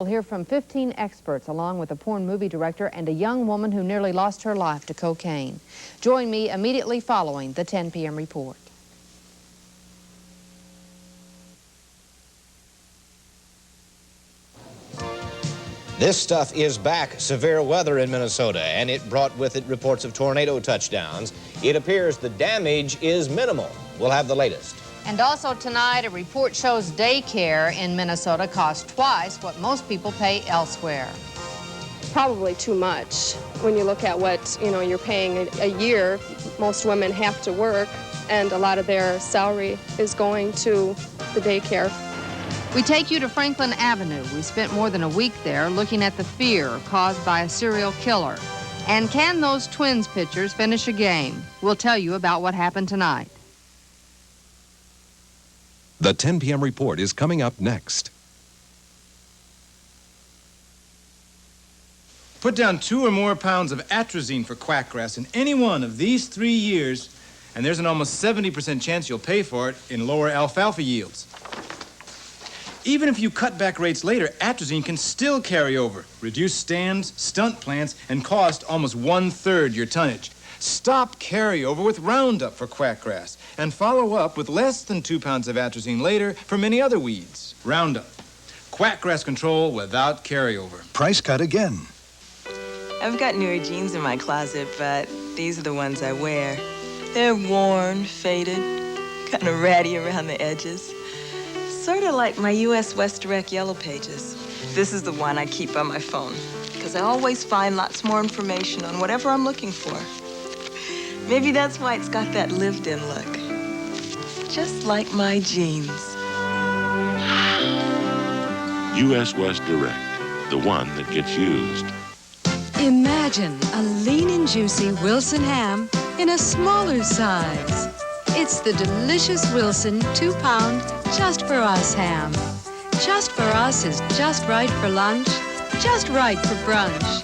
We'll hear from 15 experts, along with a porn movie director and a young woman who nearly lost her life to cocaine. Join me immediately following the 10 p.m. report. This stuff is back. Severe weather in Minnesota, and it brought with it reports of tornado touchdowns. It appears the damage is minimal. We'll have the latest. And also tonight, a report shows daycare in Minnesota costs twice what most people pay elsewhere. Probably too much. When you look at what, you're paying a year, most women have to work, and a lot of their salary is going to the daycare. We take you to Franklin Avenue. We spent more than a week there looking at the fear caused by a serial killer. And can those Twins pitchers finish a game? We'll tell you about what happened tonight. The 10 p.m. report is coming up next. Put down 2 or more pounds of atrazine for quackgrass in any one of these 3 years, and there's an almost 70% chance you'll pay for it in lower alfalfa yields. Even if you cut back rates later, atrazine can still carry over, reduce stands, stunt plants, and cost almost 1/3 your tonnage. Stop carryover with Roundup for quackgrass, and follow up with less than 2 pounds of atrazine later for many other weeds. Roundup. Quackgrass control without carryover. Price cut again. I've got newer jeans in my closet, but these are the ones I wear. They're worn, faded, kind of ratty around the edges. Sort of like my U.S. West Direct Yellow Pages. This is the one I keep on my phone, because I always find lots more information on whatever I'm looking for. Maybe that's why it's got that lived-in look. Just like my jeans. U.S. West Direct, the one that gets used. Imagine a lean and juicy Wilson ham in a smaller size. It's the delicious Wilson 2-pound Just For Us ham. Just For Us is just right for lunch, just right for brunch.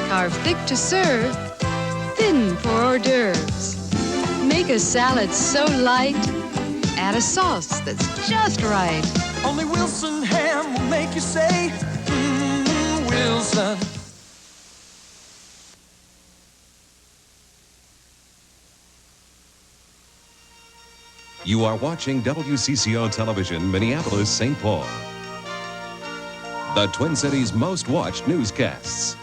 Carved thick to serve, thin for hors d'oeuvres. Make a salad so light, add a sauce that's just right. Only Wilson ham will make you say, Wilson. You are watching WCCO Television, Minneapolis, St. Paul. The Twin Cities' most watched newscasts.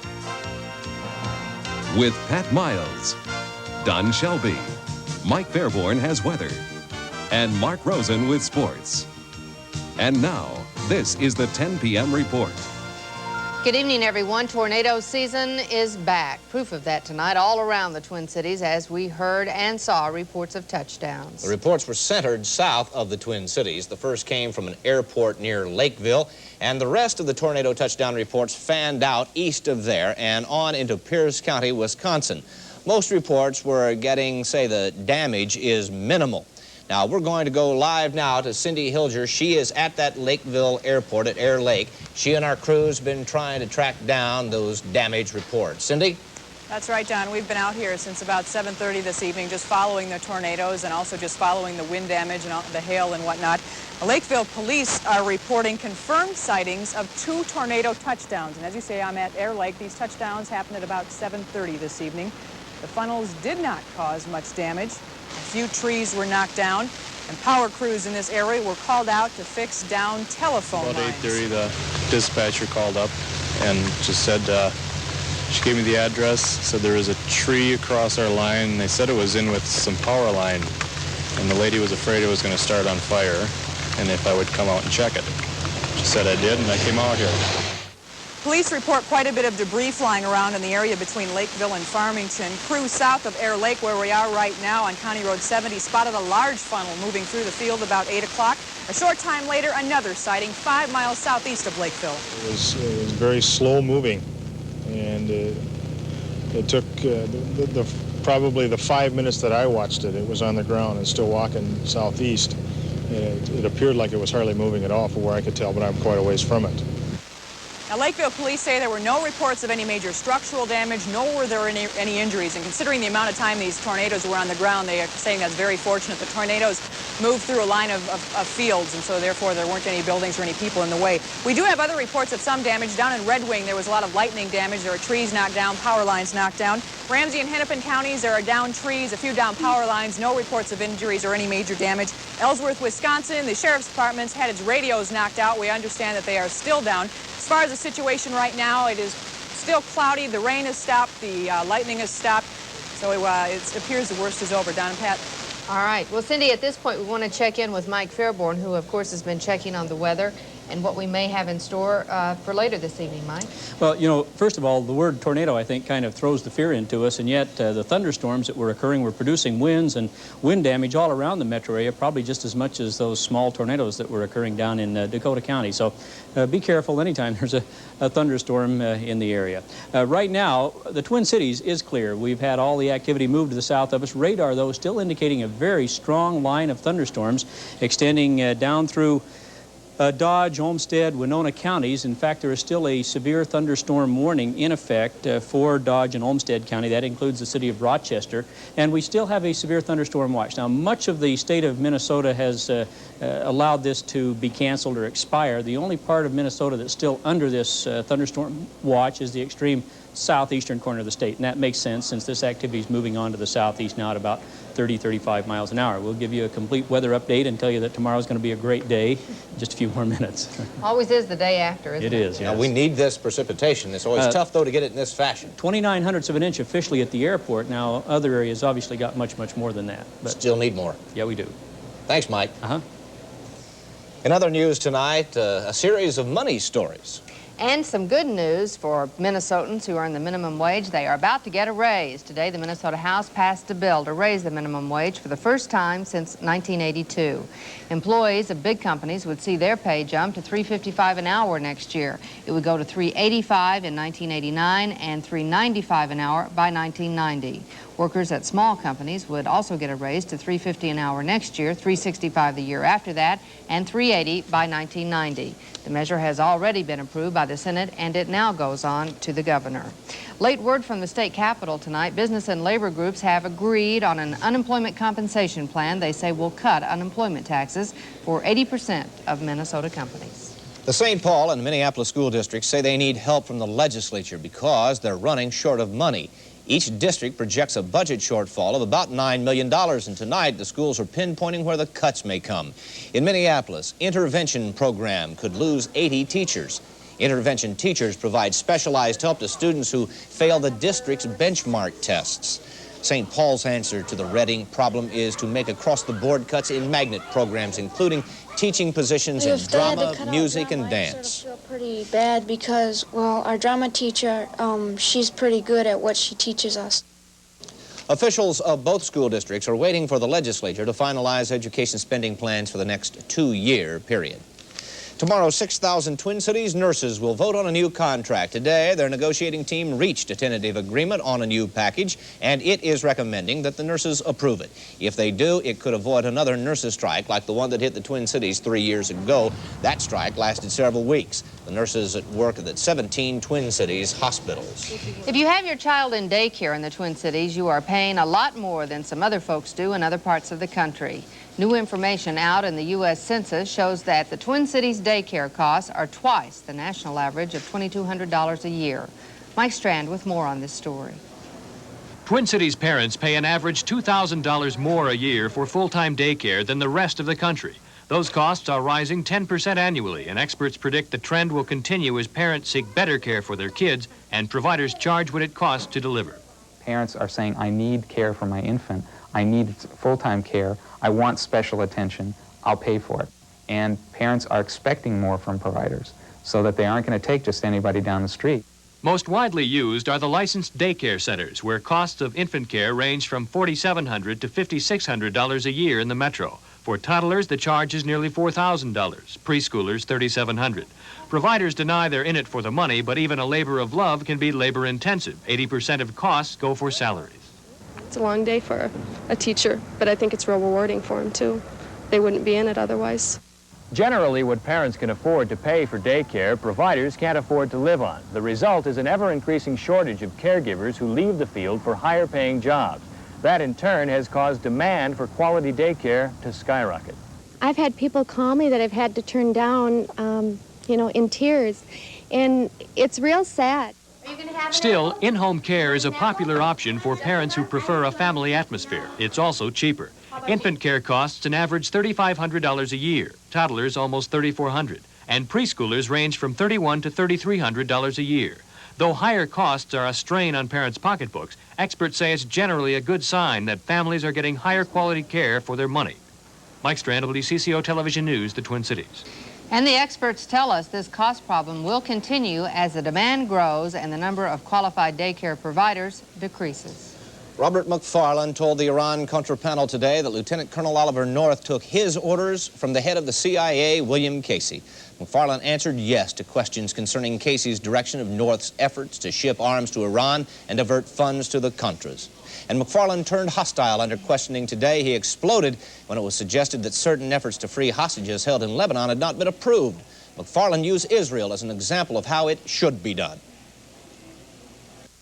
With Pat Miles, Don Shelby, Mike Fairbourne has weather, and Mark Rosen with sports. And now, this is the 10 p.m. report. Good evening, everyone. Tornado season is back. Proof of that tonight all around the Twin Cities as we heard and saw reports of touchdowns. The reports were centered south of the Twin Cities. The first came from an airport near Lakeville, and the rest of the tornado touchdown reports fanned out east of there and on into Pierce County, Wisconsin. Most reports were getting, say, the damage is minimal. Now, we're going to go live now to Cindy Hilger. She is at that Lakeville airport at Air Lake. She and our crew's been trying to track down those damage reports. Cindy? That's right, Don. We've been out here since about 7:30 this evening just following the tornadoes and also just following the wind damage and the hail and whatnot. Lakeville police are reporting confirmed sightings of 2 tornado touchdowns. And as you say, I'm at Air Lake. These touchdowns happened at about 7:30 this evening. The funnels did not cause much damage. A few trees were knocked down, and power crews in this area were called out to fix down telephone lines. About 8:30, the dispatcher called up and just said, she gave me the address, said there was a tree across our line, and they said it was in with some power line, and the lady was afraid it was going to start on fire, and if I would come out and check it. She said I did, and I came out here. Police report quite a bit of debris flying around in the area between Lakeville and Farmington. Crews south of Air Lake, where we are right now on County Road 70, spotted a large funnel moving through the field about 8 o'clock. A short time later, another sighting 5 miles southeast of Lakeville. It was very slow moving, and it took probably the 5 minutes that I watched it. It was on the ground and still walking southeast. It appeared like it was hardly moving at all from where I could tell, but I'm quite a ways from it. Now, Lakeville police say there were no reports of any major structural damage, nor were there any injuries. And considering the amount of time these tornadoes were on the ground, they are saying that's very fortunate. The tornadoes moved through a line of fields, and so therefore there weren't any buildings or any people in the way. We do have other reports of some damage. Down in Red Wing, there was a lot of lightning damage. There were trees knocked down, power lines knocked down. Ramsey and Hennepin counties, there are down trees, a few down power lines, no reports of injuries or any major damage. Ellsworth, Wisconsin, the sheriff's department's had its radios knocked out. We understand that they are still down. As far as the situation right now, it is still cloudy. The rain has stopped. The lightning has stopped. So it appears the worst is over. Don and Pat. All right. Well, Cindy, at this point, we want to check in with Mike Fairbourne, who, of course, has been checking on the weather and what we may have in store for later this evening, Mike. Well, you know, first of all, the word tornado, I think, kind of throws the fear into us, and yet the thunderstorms that were occurring were producing winds and wind damage all around the metro area, probably just as much as those small tornadoes that were occurring down in Dakota County. So be careful anytime there's a thunderstorm in the area. Right now, the Twin Cities is clear. We've had all the activity moved to the south of us. Radar, though, still indicating a very strong line of thunderstorms extending down through Dodge, Olmsted, Winona counties. In fact, there is still a severe thunderstorm warning in effect for Dodge and Olmsted County. That includes the city of Rochester. And we still have a severe thunderstorm watch. Now, much of the state of Minnesota has allowed this to be canceled or expire. The only part of Minnesota that's still under this thunderstorm watch is the extreme southeastern corner of the state. And that makes sense since this activity is moving on to the southeast now at about 30, 35 miles an hour. We'll give you a complete weather update and tell you that tomorrow's going to be a great day in just a few more minutes. Always is the day after, isn't it? It is, yes. Now, we need this precipitation. It's always tough, though, to get it in this fashion. 29/100 of an inch officially at the airport. Now, other areas obviously got much, much more than that. But still need more. Yeah, we do. Thanks, Mike. Uh-huh. In other news tonight, a series of money stories. And some good news for Minnesotans who earn the minimum wage. They are about to get a raise. Today, the Minnesota House passed a bill to raise the minimum wage for the first time since 1982. Employees of big companies would see their pay jump to $3.55 an hour next year. It would go to $3.85 in 1989 and $3.95 an hour by 1990. Workers at small companies would also get a raise to $3.50 an hour next year, $3.65 the year after that, and $3.80 by 1990. The measure has already been approved by the Senate, and it now goes on to the governor. Late word from the state capitol tonight. Business and labor groups have agreed on an unemployment compensation plan they say will cut unemployment taxes for 80% of Minnesota companies. The St. Paul and Minneapolis school districts say they need help from the legislature because they're running short of money. Each district projects a budget shortfall of about $9 million, and tonight the schools are pinpointing where the cuts may come. In Minneapolis, intervention program could lose 80 teachers. Intervention teachers provide specialized help to students who fail the district's benchmark tests. St. Paul's answer to the Reading problem is to make across-the-board cuts in magnet programs, including teaching positions in drama, music, and dance. I feel pretty bad because, well, our drama teacher, she's pretty good at what she teaches us. Officials of both school districts are waiting for the legislature to finalize education spending plans for the next 2-year period. Tomorrow, 6,000 Twin Cities nurses will vote on a new contract. Today, their negotiating team reached a tentative agreement on a new package, and it is recommending that the nurses approve it. If they do, it could avoid another nurses' strike like the one that hit the Twin Cities 3 years ago. That strike lasted several weeks. The nurses work at 17 Twin Cities hospitals. If you have your child in daycare in the Twin Cities, you are paying a lot more than some other folks do in other parts of the country. New information out in the U.S. Census shows that the Twin Cities daycare costs are twice the national average of $2,200 a year. Mike Strand with more on this story. Twin Cities parents pay an average $2,000 more a year for full-time daycare than the rest of the country. Those costs are rising 10% annually, and experts predict the trend will continue as parents seek better care for their kids and providers charge what it costs to deliver. Parents are saying, I need care for my infant. I need full-time care. I want special attention. I'll pay for it. And parents are expecting more from providers so that they aren't going to take just anybody down the street. Most widely used are the licensed daycare centers, where costs of infant care range from $4,700 to $5,600 a year in the metro. For toddlers, the charge is nearly $4,000. Preschoolers, $3,700. Providers deny they're in it for the money, but even a labor of love can be labor-intensive. 80% of costs go for salaries. It's a long day for a teacher, but I think it's real rewarding for them, too. They wouldn't be in it otherwise. Generally, what parents can afford to pay for daycare, providers can't afford to live on. The result is an ever-increasing shortage of caregivers who leave the field for higher-paying jobs. That, in turn, has caused demand for quality daycare to skyrocket. I've had people call me that I've had to turn down, you know, in tears, and it's real sad. Still, in-home care is a popular option for parents who prefer a family atmosphere. It's also cheaper. Infant care costs an average $3,500 a year, toddlers almost $3,400, and preschoolers range from $3,100 to $3,300 a year. Though higher costs are a strain on parents' pocketbooks, experts say it's generally a good sign that families are getting higher quality care for their money. Mike Strand, WCCO Television News, the Twin Cities. And the experts tell us this cost problem will continue as the demand grows and the number of qualified daycare providers decreases. Robert McFarland told the Iran-contra panel today that Lieutenant Colonel Oliver North took his orders from the head of the CIA, William Casey. McFarland answered yes to questions concerning Casey's direction of North's efforts to ship arms to Iran and divert funds to the Contras. And McFarland turned hostile under questioning today. He exploded when it was suggested that certain efforts to free hostages held in Lebanon had not been approved. McFarland used Israel as an example of how it should be done.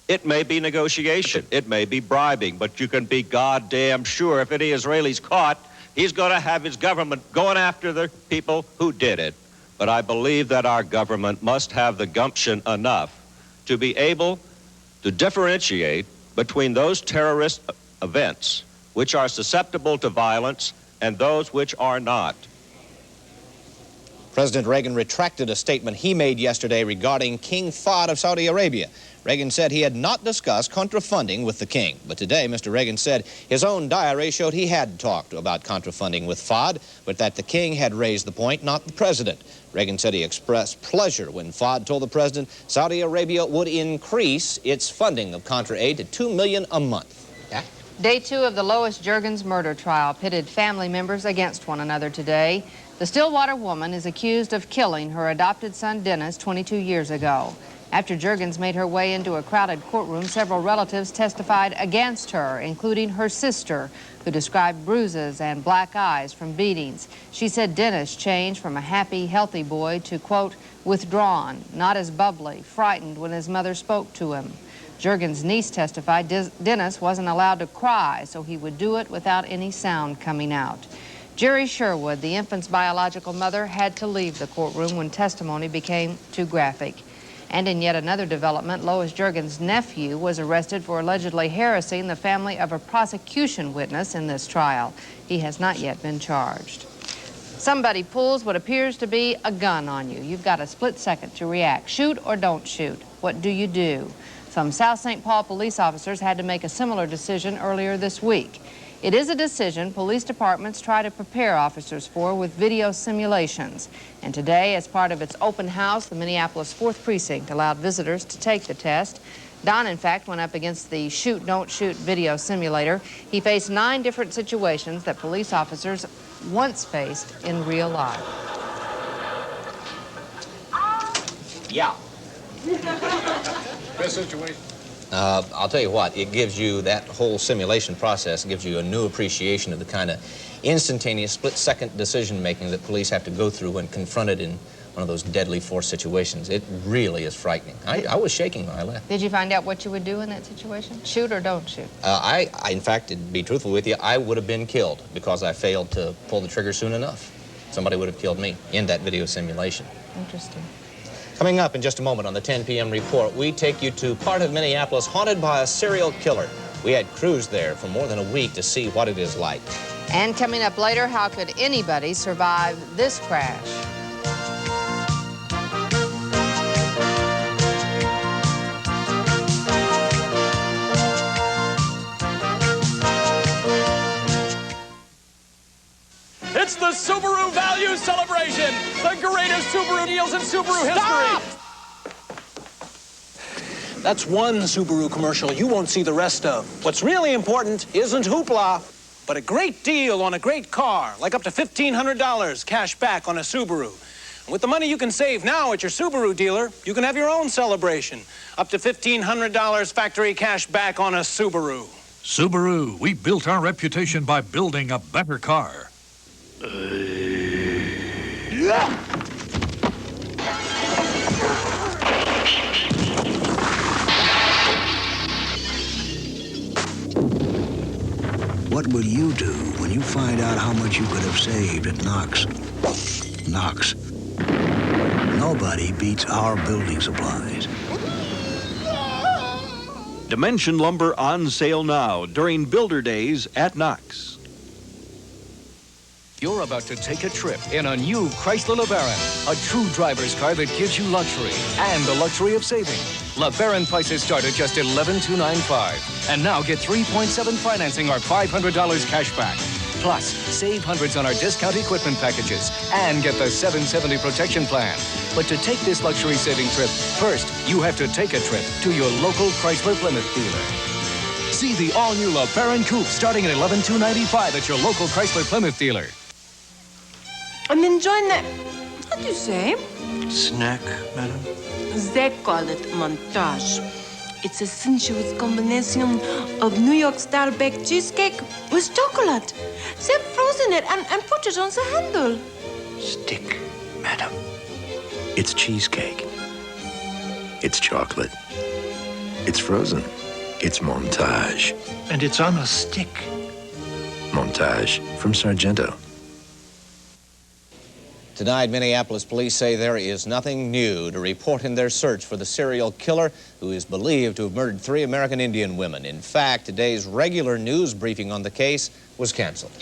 It may be negotiation, it may be bribing, but you can be goddamn sure if any Israeli's caught, he's going to have his government going after the people who did it. But I believe that our government must have the gumption enough to be able to differentiate between those terrorist events which are susceptible to violence and those which are not. President Reagan retracted a statement he made yesterday regarding King Fahd of Saudi Arabia. Reagan said he had not discussed Contra funding with the king. But today, Mr. Reagan said his own diary showed he had talked about Contra funding with Fahd, but that the king had raised the point, not the president. Reagan said he expressed pleasure when Fahd told the president Saudi Arabia would increase its funding of Contra aid to $2 million a month. Yeah? Day 2 of the Lois Jurgens murder trial pitted family members against one another today. The Stillwater woman is accused of killing her adopted son Dennis 22 years ago. After Jurgens made her way into a crowded courtroom, several relatives testified against her, including her sister, who described bruises and black eyes from beatings. She said Dennis changed from a happy, healthy boy to, quote, withdrawn, not as bubbly, frightened when his mother spoke to him. Jurgens' niece testified Dennis wasn't allowed to cry, so he would do it without any sound coming out. Jerry Sherwood, the infant's biological mother, had to leave the courtroom when testimony became too graphic. And in yet another development, Lois Jurgens' nephew was arrested for allegedly harassing the family of a prosecution witness in this trial. He has not yet been charged. Somebody pulls what appears to be a gun on you. You've got a split second to react. Shoot or don't shoot. What do you do? Some South St. Paul police officers had to make a similar decision earlier this week. It is a decision police departments try to prepare officers for with video simulations. And today, as part of its open house, the Minneapolis 4th Precinct allowed visitors to take the test. Don, in fact, went up against the shoot, don't shoot video simulator. He faced 9 different situations that police officers once faced in real life. Yeah. Best situation. I'll tell you what, it gives you, that whole simulation process gives you a new appreciation of the kind of instantaneous split-second decision-making that police have to go through when confronted in one of those deadly force situations. It really is frightening. I was shaking when I left. Did you find out what you would do in that situation? Shoot or don't shoot? In fact, to be truthful with you, I would have been killed because I failed to pull the trigger soon enough. Somebody would have killed me in that video simulation. Interesting. Coming up in just a moment on the 10 p.m. report, we take you to part of Minneapolis haunted by a serial killer. We had crews there for more than a week to see what it is like. And coming up later, how could anybody survive this crash? It's the Subaru Value Celebration, the greatest Subaru deals in Subaru history. That's one Subaru commercial you won't see the rest of. What's really important isn't hoopla, but a great deal on a great car, like up to $1,500 cash back on a Subaru. And with the money you can save now at your Subaru dealer, you can have your own celebration. Up to $1,500 factory cash back on a Subaru. Subaru, we built our reputation by building a better car. What will you do when you find out how much you could have saved at Knox? Knox. Nobody beats our building supplies. Dimension lumber on sale now during Builder Days at Knox. You're about to take a trip in a new Chrysler LeBaron, a true driver's car that gives you luxury and the luxury of saving. LeBaron prices start at just $11,295. And now get 3.7 financing or $500 cash back. Plus, save hundreds on our discount equipment packages and get the 770 protection plan. But to take this luxury saving trip, first, you have to take a trip to your local Chrysler Plymouth dealer. See the all-new LeBaron Coupe starting at $11,295 at your local Chrysler Plymouth dealer. I'm enjoying that. What do you say? Snack, madam? They call it montage. It's a sensuous combination of New York-style baked cheesecake with chocolate. They've frozen it and put it on the handle. Stick, madam. It's cheesecake. It's chocolate. It's frozen. It's montage. And it's on a stick. Montage from Sargento. Tonight, Minneapolis police say there is nothing new to report in their search for the serial killer who is believed to have murdered 3 American Indian women. In fact, today's regular news briefing on the case was canceled.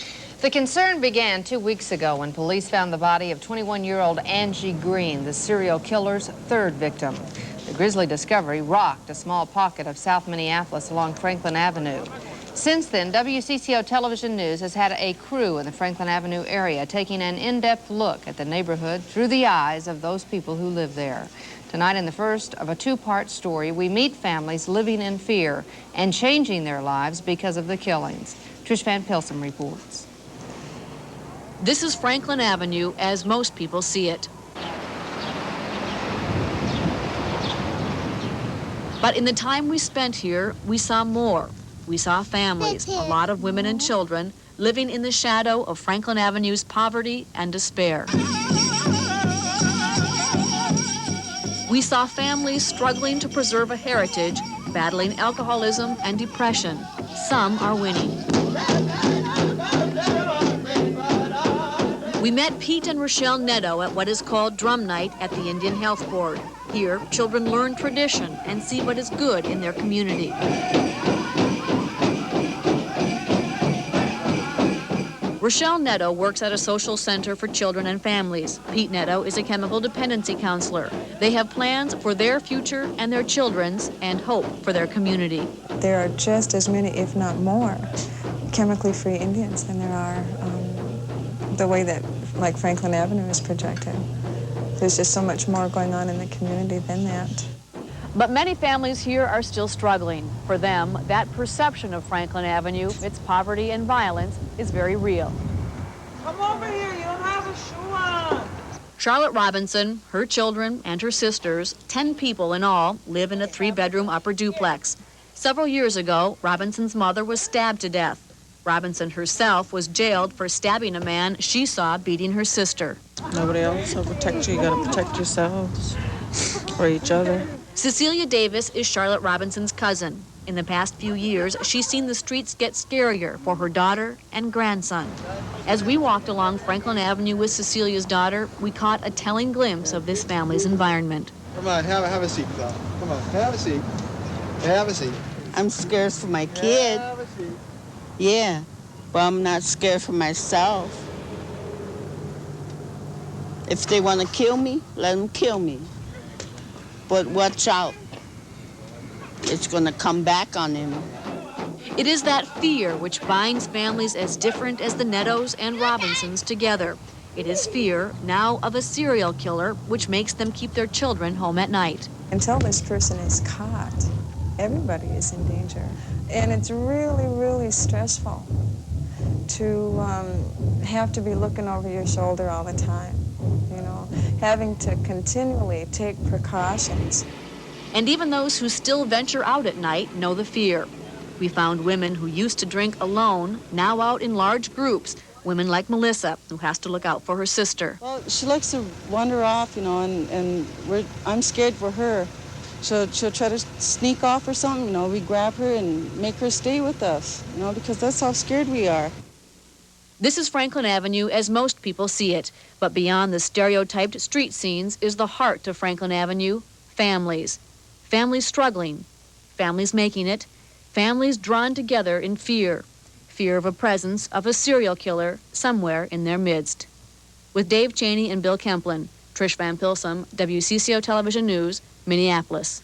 The concern began 2 weeks ago when police found the body of 21-year-old Angie Green, the serial killer's 3rd victim. The grisly discovery rocked a small pocket of South Minneapolis along Franklin Avenue. Since then, WCCO Television News has had a crew in the Franklin Avenue area taking an in-depth look at the neighborhood through the eyes of those people who live there. Tonight, in the first of a 2-part story, we meet families living in fear and changing their lives because of the killings. Trish Van Pilsen reports. This is Franklin Avenue as most people see it. But in the time we spent here, we saw more. We saw families, a lot of women and children, living in the shadow of Franklin Avenue's poverty and despair. We saw families struggling to preserve a heritage, battling alcoholism and depression. Some are winning. We met Pete and Rochelle Neto at what is called Drum Night at the Indian Health Board. Here, children learn tradition and see what is good in their community. Rochelle Neto works at a social center for children and families. Pete Neto is a chemical dependency counselor. They have plans for their future and their children's and hope for their community. There are just as many, if not more, chemically free Indians than there are the way that, like, Franklin Avenue is projected. There's just so much more going on in the community than that. But many families here are still struggling. For them, that perception of Franklin Avenue, its poverty and violence, is very real. Come over here, you don't have a shoe on. Charlotte Robinson, her children, and her sisters, 10 people in all, live in a 3-bedroom upper duplex. Several years ago, Robinson's mother was stabbed to death. Robinson herself was jailed for stabbing a man she saw beating her sister. Nobody else will protect you. You got to protect yourselves or each other. Cecilia Davis is Charlotte Robinson's cousin. In the past few years, she's seen the streets get scarier for her daughter and grandson. As we walked along Franklin Avenue with Cecilia's daughter, we caught a telling glimpse of this family's environment. Come on, have a seat, Clyde. Come on, have a seat. Have a seat. I'm scared for my kid. Have a seat. Yeah, but I'm not scared for myself. If they want to kill me, let them kill me. But watch out. It's going to come back on him. It is that fear which binds families as different as the Nettos and Robinsons together. It is fear, now of a serial killer, which makes them keep their children home at night. Until this person is caught, everybody is in danger. And it's really, really stressful to have to be looking over your shoulder all the time, you know, having to continually take precautions. And even those who still venture out at night know the fear. We found women who used to drink alone, now out in large groups, Women like Melissa, who has to look out for her sister. Well, she likes to wander off, you know, and I'm scared for her. She'll try to sneak off or something, you know. We grab her and make her stay with us, you know, because that's how scared we are. This is Franklin Avenue as most people see it. But beyond the stereotyped street scenes is the heart of Franklin Avenue, families. Families struggling, families making it, families drawn together in fear. Fear of a presence of a serial killer somewhere in their midst. With Dave Cheney and Bill Kemplin, Trish Van Pilsum, WCCO Television News, Minneapolis.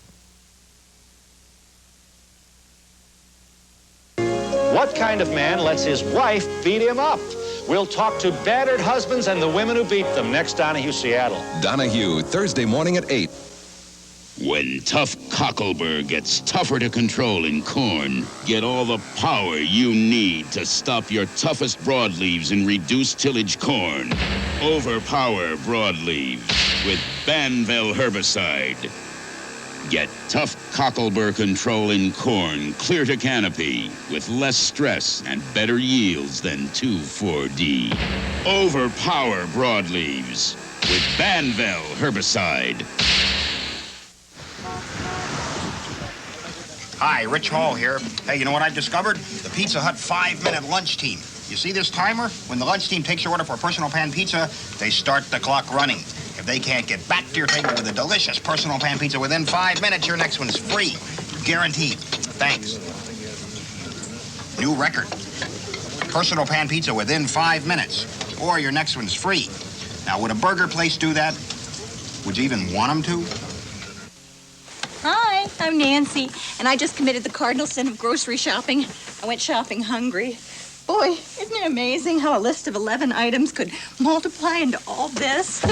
What kind of man lets his wife beat him up? We'll talk to battered husbands and the women who beat them next Donahue, Seattle. Donahue, Thursday morning at 8. When tough cocklebur gets tougher to control in corn, get all the power you need to stop your toughest broadleaves in reduced tillage corn. Overpower broadleaves with Banvel herbicide. Get tough cocklebur control in corn clear to canopy with less stress and better yields than 2,4-D. Overpower broadleaves with Banvel herbicide. Hi, Rich Hall here. Hey, you know what I've discovered? The Pizza Hut 5-minute lunch team. You see this timer? When the lunch team takes your order for a personal pan pizza, they start the clock running. If they can't get back to your table with a delicious personal pan pizza within 5 minutes, your next one's free. Guaranteed. Thanks. New record. Personal pan pizza within 5 minutes, or your next one's free. Now, would a burger place do that? Would you even want them to? Hi, I'm Nancy, and I just committed the cardinal sin of grocery shopping. I went shopping hungry. Boy, isn't it amazing how a list of 11 items could multiply into all this?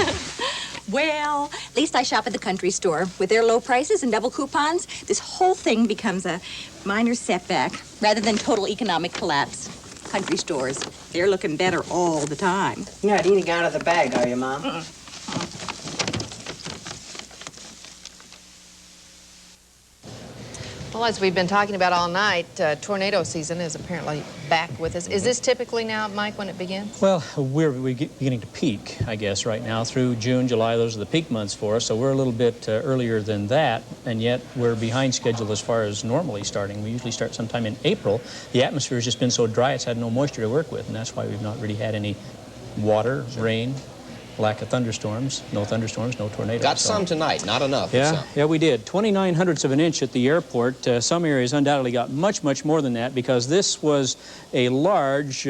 Well, at least I shop at the country store. With their low prices and double coupons, this whole thing becomes a minor setback rather than total economic collapse. Country stores, they're looking better all the time. You're not eating out of the bag, are you, Mom? Well, as we've been talking about all night, tornado season is apparently back with us. Is this typically now, Mike, when it begins? Well, we're beginning to peak, I guess, right now. Through June, July, those are the peak months for us, so we're a little bit earlier than that, and yet we're behind schedule as far as normally starting. We usually start sometime in April. The atmosphere has just been so dry, it's had no moisture to work with, and that's why we've not really had any water, rain, lack of thunderstorms, no tornadoes. Got some tonight, not enough. Yeah, we did. 29/100ths of an inch at the airport. Some areas undoubtedly got much, much more than that because this was a large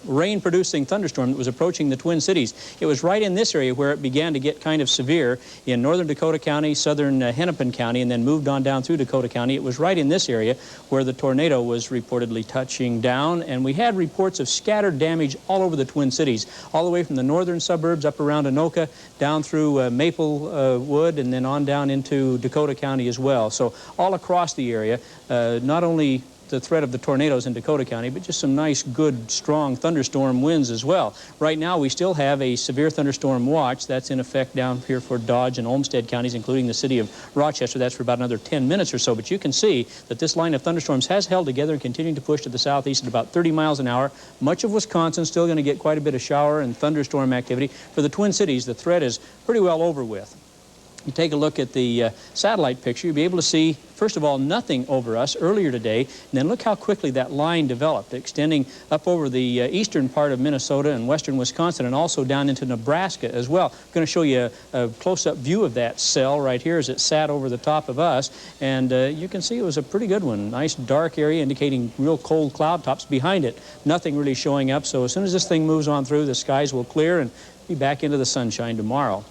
rain-producing thunderstorm that was approaching the Twin Cities. It was right in this area where it began to get kind of severe in northern Dakota County, southern Hennepin County, and then moved on down through Dakota County. It was right in this area where the tornado was reportedly touching down, and we had reports of scattered damage all over the Twin Cities, all the way from the northern suburbs up around Anoka, down through Maplewood, and then on down into Dakota County as well. So all across the area, not only the threat of the tornadoes in Dakota County, but just some nice, good, strong thunderstorm winds as well. Right now, we still have a severe thunderstorm watch. That's in effect down here for Dodge and Olmsted counties, including the city of Rochester. That's for about another 10 minutes or so. But you can see that this line of thunderstorms has held together and continuing to push to the southeast at about 30 miles an hour. Much of Wisconsin still going to get quite a bit of shower and thunderstorm activity. For the Twin Cities, the threat is pretty well over with. You take a look at the satellite picture, you'll be able to see, first of all, nothing over us earlier today, and then look how quickly that line developed, extending up over the eastern part of Minnesota and western Wisconsin, and also down into Nebraska as well. I'm going to show you a close-up view of that cell right here as it sat over the top of us, and you can see it was a pretty good one. Nice dark area indicating real cold cloud tops behind it. Nothing really showing up, so as soon as this thing moves on through, the skies will clear and be back into the sunshine tomorrow.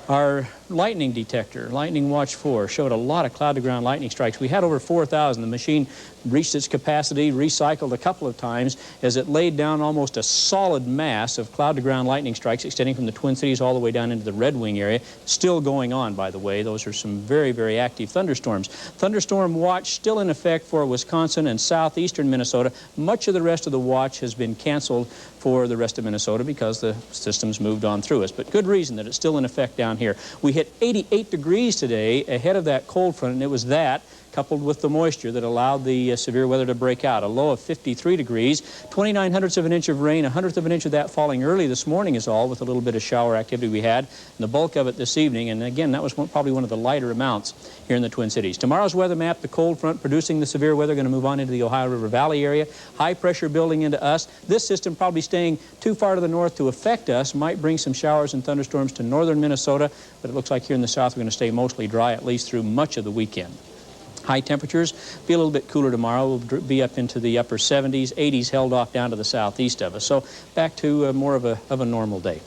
Our lightning detector, Lightning Watch 4, showed a lot of cloud-to-ground lightning strikes. We had over 4,000. The machine reached its capacity, recycled a couple of times as it laid down almost a solid mass of cloud-to-ground lightning strikes extending from the Twin Cities all the way down into the Red Wing area. Still going on, by the way. Those are some very, very active thunderstorms. Thunderstorm watch still in effect for Wisconsin and southeastern Minnesota. Much of the rest of the watch has been canceled for the rest of Minnesota because the system's moved on through us. But good reason that it's still in effect down here. We hit 88 degrees today ahead of that cold front, and it was that coupled with the moisture that allowed the severe weather to break out. A low of 53 degrees, 29/100ths of an inch of rain, 1/100th of an inch of that falling early this morning is all, with a little bit of shower activity we had, and the bulk of it this evening. And again, that was probably one of the lighter amounts here in the Twin Cities. Tomorrow's weather map, the cold front producing the severe weather, going to move on into the Ohio River Valley area. High pressure building into us. This system probably staying too far to the north to affect us, might bring some showers and thunderstorms to northern Minnesota, but it looks like here in the south we're going to stay mostly dry at least through much of the weekend. High temperatures, be a little bit cooler tomorrow. We'll be up into the upper 70s, 80s held off down to the southeast of us. So back to more of a normal day.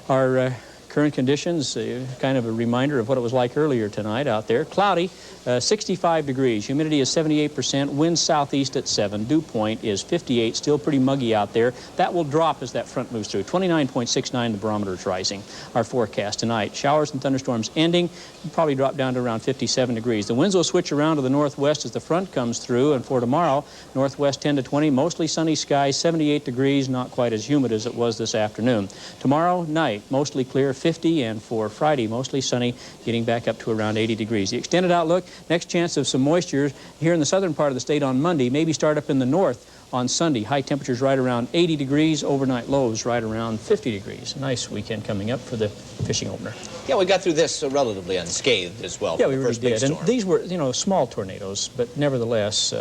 Our current conditions, kind of a reminder of what it was like earlier tonight out there. Cloudy, 65 degrees. Humidity is 78%. Wind southeast at 7. Dew point is 58. Still pretty muggy out there. That will drop as that front moves through. 29.69, the barometer is rising. Our forecast tonight, showers and thunderstorms ending. Probably drop down to around 57 degrees. The winds will switch around to the northwest as the front comes through. And for tomorrow, northwest 10 to 20, mostly sunny skies, 78 degrees, not quite as humid as it was this afternoon. Tomorrow night, mostly clear, 50, and for Friday, mostly sunny, getting back up to around 80 degrees. The extended outlook, next chance of some moisture here in the southern part of the state on Monday, maybe start up in the north on Sunday. High temperatures right around 80 degrees, overnight lows right around 50 degrees. Nice weekend coming up for the fishing opener. Yeah, we got through this relatively unscathed as well. Yeah, we really did. And these were, you know, small tornadoes, but nevertheless,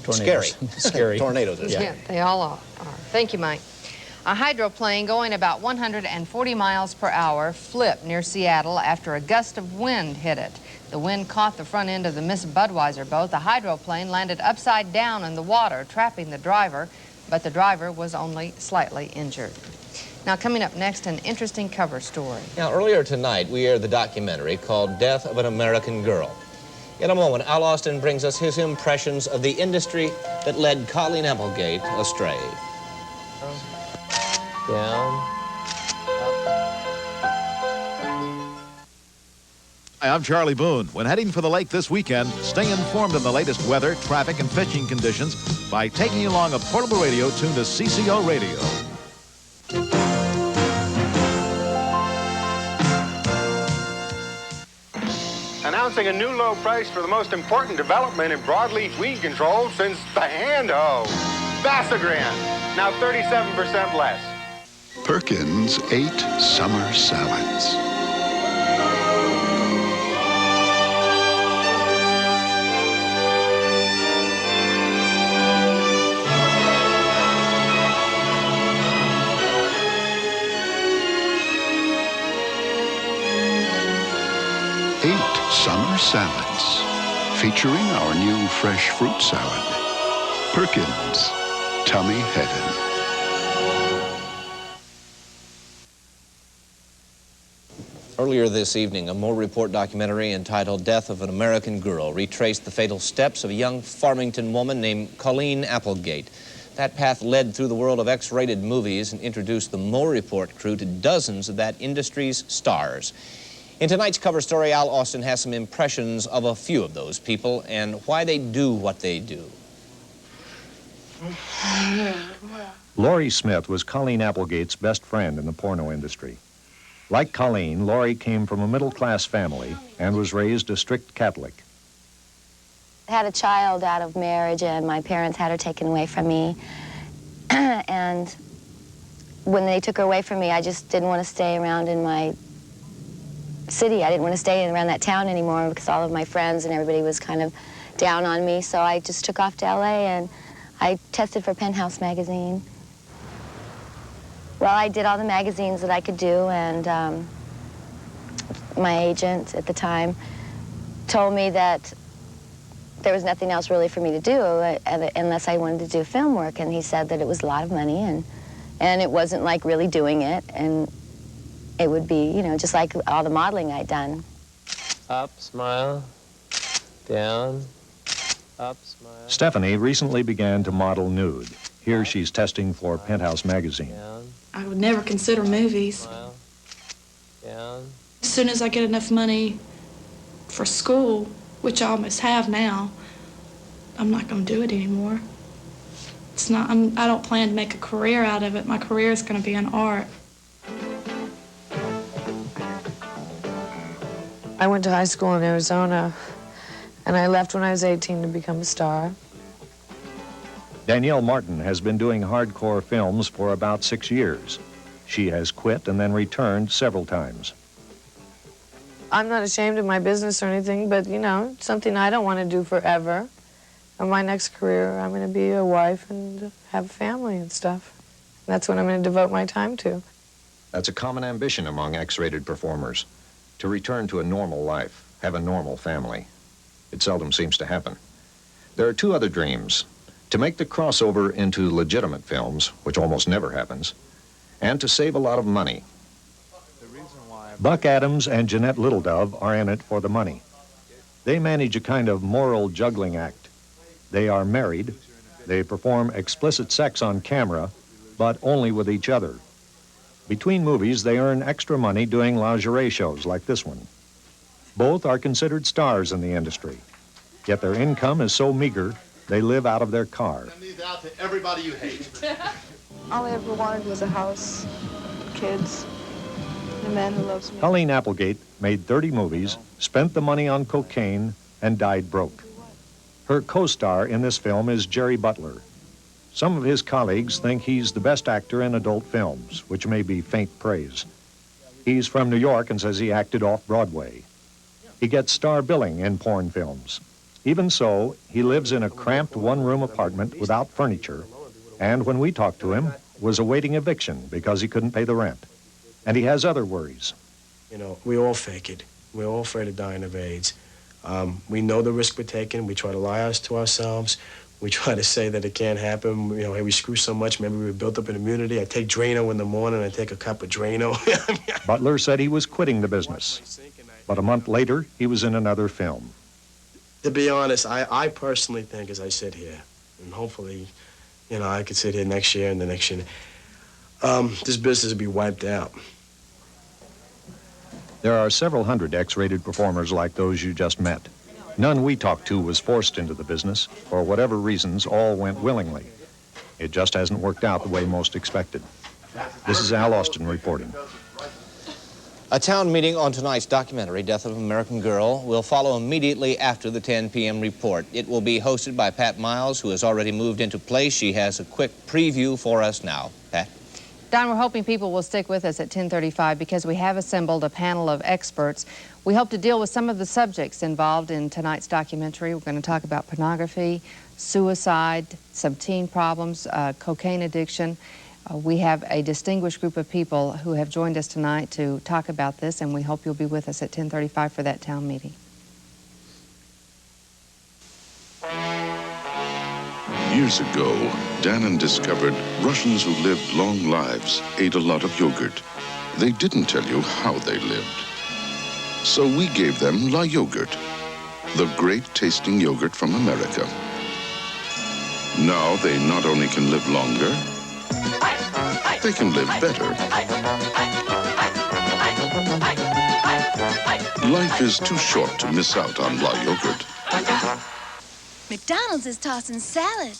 tornadoes. Scary. Tornadoes, yeah, they all are. Thank you, Mike. A hydroplane going about 140 miles per hour flipped near Seattle after a gust of wind hit it. The wind caught the front end of the Miss Budweiser boat. The hydroplane landed upside down in the water, trapping the driver, but the driver was only slightly injured. Now, coming up next, an interesting cover story. Now, earlier tonight, we aired the documentary called Death of an American Girl. In a moment, Al Austin brings us his impressions of the industry that led Colleen Applegate astray. Down. Hi, I'm Charlie Boone. When heading for the lake this weekend, stay informed on the latest weather, traffic, and fishing conditions by taking along a portable radio tuned to CCO Radio. Announcing a new low price for the most important development in broadleaf weed control since the hand hoe. Vasagran, now 37% less. Perkins 8 Summer Salads. Summer Salads, featuring our new fresh fruit salad. Perkins, Tummy Heaven. Earlier this evening, a Moore Report documentary entitled Death of an American Girl retraced the fatal steps of a young Farmington woman named Colleen Applegate. That path led through the world of X-rated movies and introduced the Moore Report crew to dozens of that industry's stars. In tonight's cover story, Al Austin has some impressions of a few of those people and why they do what they do. Laurie Smith was Colleen Applegate's best friend in the porno industry. Like Colleen, Laurie came from a middle-class family and was raised a strict Catholic. I had a child out of marriage, and my parents had her taken away from me. And when they took her away from me, I just didn't want to stay around in my city. I didn't want to stay around that town anymore because all of my friends and everybody was kind of down on me. So I just took off to LA and I tested for Penthouse magazine. Well, I did all the magazines that I could do, and my agent at the time told me that there was nothing else really for me to do unless I wanted to do film work, and he said that it was a lot of money and it wasn't like really doing it, and it would be, you know, just like all the modeling I'd done. Up, smile. Down. Up, smile. Stephanie recently began to model nude. Here she's testing for Penthouse magazine. I would never consider movies. Down. As soon as I get enough money for school, which I almost have now, I'm not going to do it anymore. It's not. I don't plan to make a career out of it. My career is going to be in art. I went to high school in Arizona, and I left when I was 18 to become a star. Danielle Martin has been doing hardcore films for about 6 years. She has quit and then returned several times. I'm not ashamed of my business or anything, but, you know, it's something I don't want to do forever. In my next career, I'm going to be a wife and have a family and stuff. That's what I'm going to devote my time to. That's a common ambition among X-rated performers, to return to a normal life, have a normal family. It seldom seems to happen. There are two other dreams: to make the crossover into legitimate films, which almost never happens, and to save a lot of money. Buck Adams and Jeanette Littledove are in it for the money. They manage a kind of moral juggling act. They are married. They perform explicit sex on camera, but only with each other. Between movies, they earn extra money doing lingerie shows like this one. Both are considered stars in the industry, yet their income is so meager, they live out of their car. Send these out to everybody you hate. All I ever wanted was a house, kids, and a man who loves me. Colleen Applegate made 30 movies, spent the money on cocaine, and died broke. Her co-star in this film is Jerry Butler. Some of his colleagues think he's the best actor in adult films, which may be faint praise. He's from New York and says he acted off-Broadway. He gets star billing in porn films. Even so, he lives in a cramped one-room apartment without furniture, and when we talked to him, was awaiting eviction because he couldn't pay the rent. And he has other worries. You know, we all fake it. We're all afraid of dying of AIDS. We know the risk we're taking. We try to lie to ourselves. We try to say that it can't happen. You know, hey, we screw so much, maybe we built up an immunity. I take Drano in the morning, I take a cup of Drano. Butler said he was quitting the business. But a month later, he was in another film. To be honest, I personally think as I sit here, and hopefully, you know, I could sit here next year and the next year, this business will be wiped out. There are several hundred X-rated performers like those you just met. None we talked to was forced into the business. For whatever reasons, all went willingly. It just hasn't worked out the way most expected. This is Al Austin reporting. A town meeting on tonight's documentary, Death of an American Girl, will follow immediately after the 10 p.m. report. It will be hosted by Pat Miles, who has already moved into place. She has a quick preview for us now. Pat? Don, we're hoping people will stick with us at 10:35 because we have assembled a panel of experts. We hope to deal with some of the subjects involved in tonight's documentary. We're going to talk about pornography, suicide, some teen problems, cocaine addiction. We have a distinguished group of people who have joined us tonight to talk about this, and we hope you'll be with us at 10:35 for that town meeting. Years ago, Dannon discovered Russians who lived long lives ate a lot of yogurt. They didn't tell you how they lived. So we gave them La Yogurt, the great-tasting yogurt from America. Now they not only can live longer, they can live better. Life is too short to miss out on La Yogurt. McDonald's is tossing salad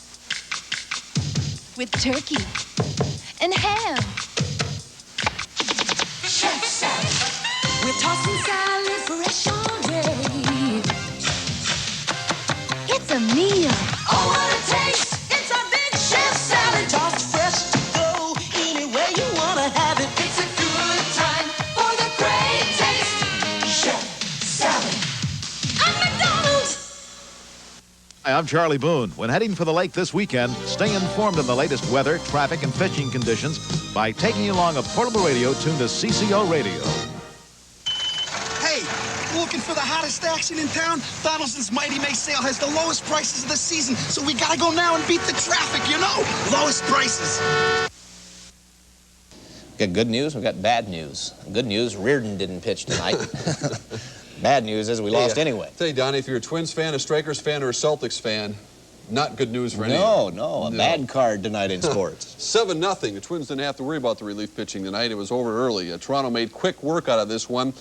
with turkey and ham. Chef salad. We're tossing salad fresh all day. It's a meal. Oh, what a taste! It's a big chef salad. Tossed fresh to go anywhere you want to have it. It's a good time for the great taste. Chef salad. At McDonald's. Hi, I'm Charlie Boone. When heading for the lake this weekend, stay informed on the latest weather, traffic, and fishing conditions by taking along a portable radio tuned to CCO Radio. Hey, looking for the hottest action in town? Donaldson's Mighty May sale has the lowest prices of the season, so we gotta go now and beat the traffic, you know? Lowest prices. We've got good news, we've got bad news. Good news, Reardon didn't pitch tonight. Bad news is we lost anyway. Tell you, Donnie, if you're a Twins fan, a Strikers fan, or a Celtics fan, not good news for anyone. No, a bad card tonight in sports. 7-0. The Twins didn't have to worry about the relief pitching tonight. It was over early. Toronto made quick work out of this one,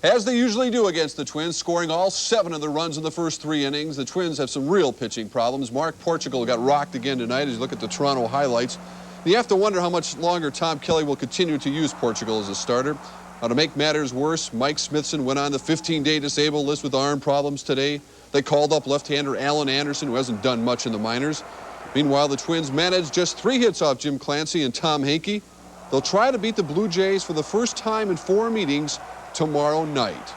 as they usually do against the Twins, scoring all 7 of the runs in the first 3 innings. The Twins have some real pitching problems. Mark Portugal got rocked again tonight as you look at the Toronto highlights. You have to wonder how much longer Tom Kelly will continue to use Portugal as a starter. Now, to make matters worse, Mike Smithson went on the 15-day disabled list with arm problems today. They called up left-hander Alan Anderson, who hasn't done much in the minors. Meanwhile, the Twins managed just 3 hits off Jim Clancy and Tom Hankey. They'll try to beat the Blue Jays for the first time in 4 meetings tomorrow night.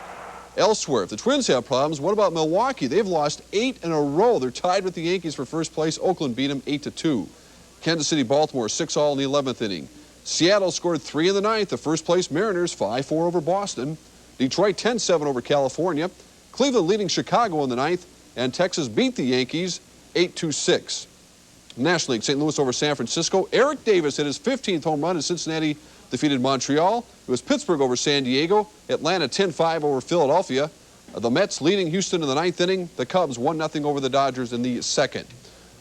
Elsewhere, if the Twins have problems, what about Milwaukee? They've lost 8 in a row. They're tied with the Yankees for first place. Oakland beat them 8-2. Kansas City, Baltimore, 6-all in the 11th inning. Seattle scored 3 in the 9th. The first-place Mariners 5-4 over Boston. Detroit 10-7 over California. Cleveland leading Chicago in the 9th. And Texas beat the Yankees 8-6. National League, St. Louis over San Francisco. Eric Davis hit his 15th home run as Cincinnati defeated Montreal. It was Pittsburgh over San Diego. Atlanta 10-5 over Philadelphia. The Mets leading Houston in the 9th inning. The Cubs 1-0 over the Dodgers in the 2nd.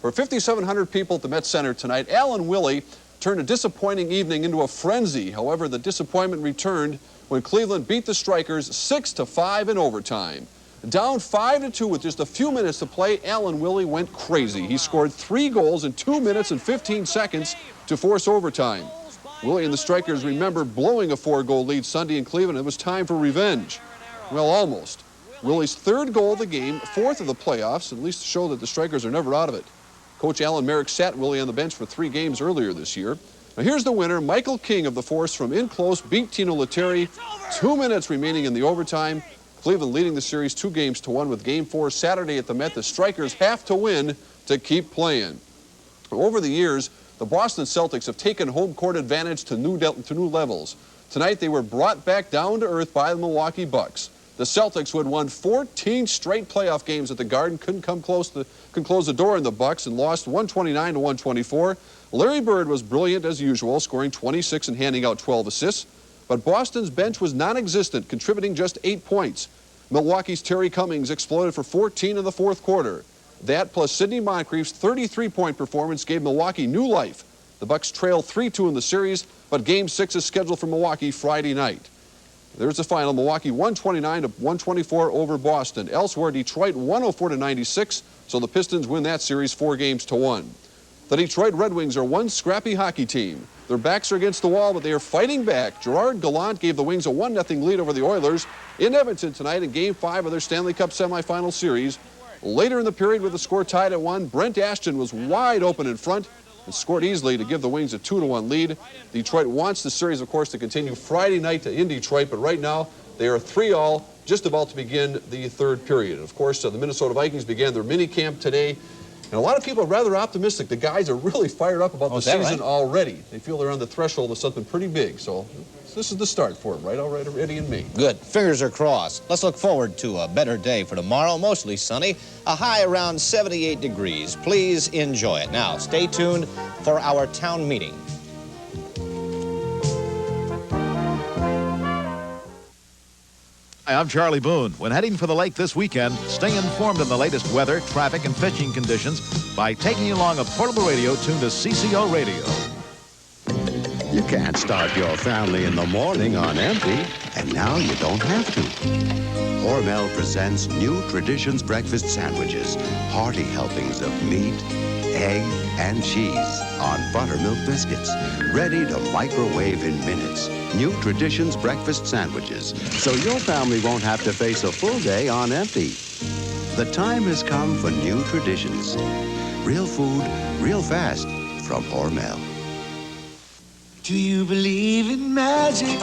For 5,700 people at the Met Center tonight, Alan Willie turned a disappointing evening into a frenzy. However, the disappointment returned when Cleveland beat the Strikers 6-5 in overtime. Down 5-2 with just a few minutes to play, Alan Willie went crazy. He scored 3 goals in 2 minutes and 15 seconds to force overtime. Willie and the Strikers remember blowing a 4-goal lead Sunday in Cleveland. It was time for revenge. Well, almost. Willie's 3rd goal of the game, 4th of the playoffs, at least to show that the Strikers are never out of it. Coach Alan Merrick sat Willie on the bench for 3 games earlier this year. Now here's the winner. Michael King of the Force from in close beat Tino Lettieri. 2 minutes remaining in the overtime. Cleveland leading the series 2-1 with Game 4 Saturday at the Met. The Strikers have to win to keep playing. Over the years, the Boston Celtics have taken home court advantage to new levels. Tonight, they were brought back down to earth by the Milwaukee Bucks. The Celtics, who had won 14 straight playoff games at the Garden, couldn't close the door on the Bucks and lost 129-124. Larry Bird was brilliant as usual, scoring 26 and handing out 12 assists. But Boston's bench was non-existent, contributing just 8 points. Milwaukee's Terry Cummings exploded for 14 in the 4th quarter. That plus Sidney Moncrief's 33-point performance gave Milwaukee new life. The Bucks trail 3-2 in the series, but Game 6 is scheduled for Milwaukee Friday night. There's the final. Milwaukee 129-124 over Boston. Elsewhere, Detroit 104-96, so the Pistons win that series 4-1. The Detroit Red Wings are one scrappy hockey team. Their backs are against the wall, but they are fighting back. Gerard Gallant gave the Wings a 1-0 lead over the Oilers in Edmonton tonight in Game 5 of their Stanley Cup semifinal series. Later in the period with the score tied at 1, Brent Ashton was wide open in front and scored easily to give the Wings a 2-1 lead. Detroit wants the series, of course, to continue Friday night in Detroit, but right now they are 3-all, just about to begin the 3rd period. Of course, the Minnesota Vikings began their mini camp today, and a lot of people are rather optimistic. The guys are really fired up about the season already. They feel they're on the threshold of something pretty big, so this is the start for them, right? All right, Eddie and me. Good. Fingers are crossed. Let's look forward to a better day for tomorrow. Mostly sunny. A high around 78 degrees. Please enjoy it. Now, stay tuned for our town meeting. Hi, I'm Charlie Boone. When heading for the lake this weekend, stay informed on the latest weather, traffic, and fishing conditions by taking you along a portable radio tuned to CCO Radio. You can't start your family in the morning on empty, and now you don't have to. Hormel presents new Traditions breakfast sandwiches, hearty helpings of meat, egg, and cheese on buttermilk biscuits, ready to microwave in minutes. New Traditions breakfast sandwiches, so your family won't have to face a full day on empty. The time has come for New Traditions. Real food, real fast, from Hormel. Do you believe in magic?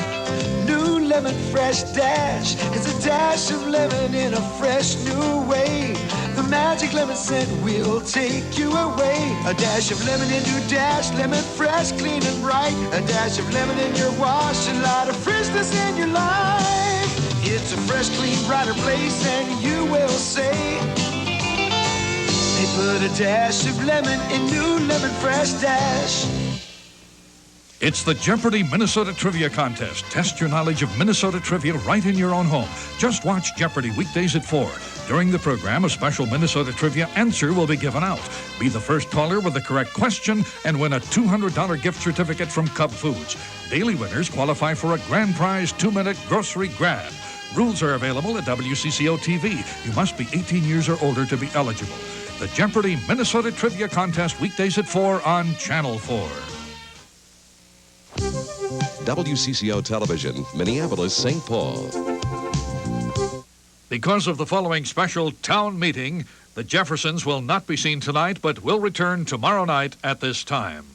New lemon fresh dash. It's a dash of lemon in a fresh new way. The magic lemon scent will take you away. A dash of lemon in your dash, lemon fresh, clean and bright. A dash of lemon in your wash, a lot of freshness in your life. It's a fresh, clean, brighter place, and you will say they put a dash of lemon in new lemon fresh dash. It's the Jeopardy! Minnesota Trivia Contest. Test your knowledge of Minnesota trivia right in your own home. Just watch Jeopardy! Weekdays at 4. During the program, a special Minnesota trivia answer will be given out. Be the first caller with the correct question and win a $200 gift certificate from Cub Foods. Daily winners qualify for a grand prize 2-minute grocery grab. Rules are available at WCCO-TV. You must be 18 years or older to be eligible. The Jeopardy! Minnesota Trivia Contest weekdays at 4 on Channel 4. WCCO Television, Minneapolis, St. Paul. Because of the following special town meeting, the Jeffersons will not be seen tonight, but will return tomorrow night at this time.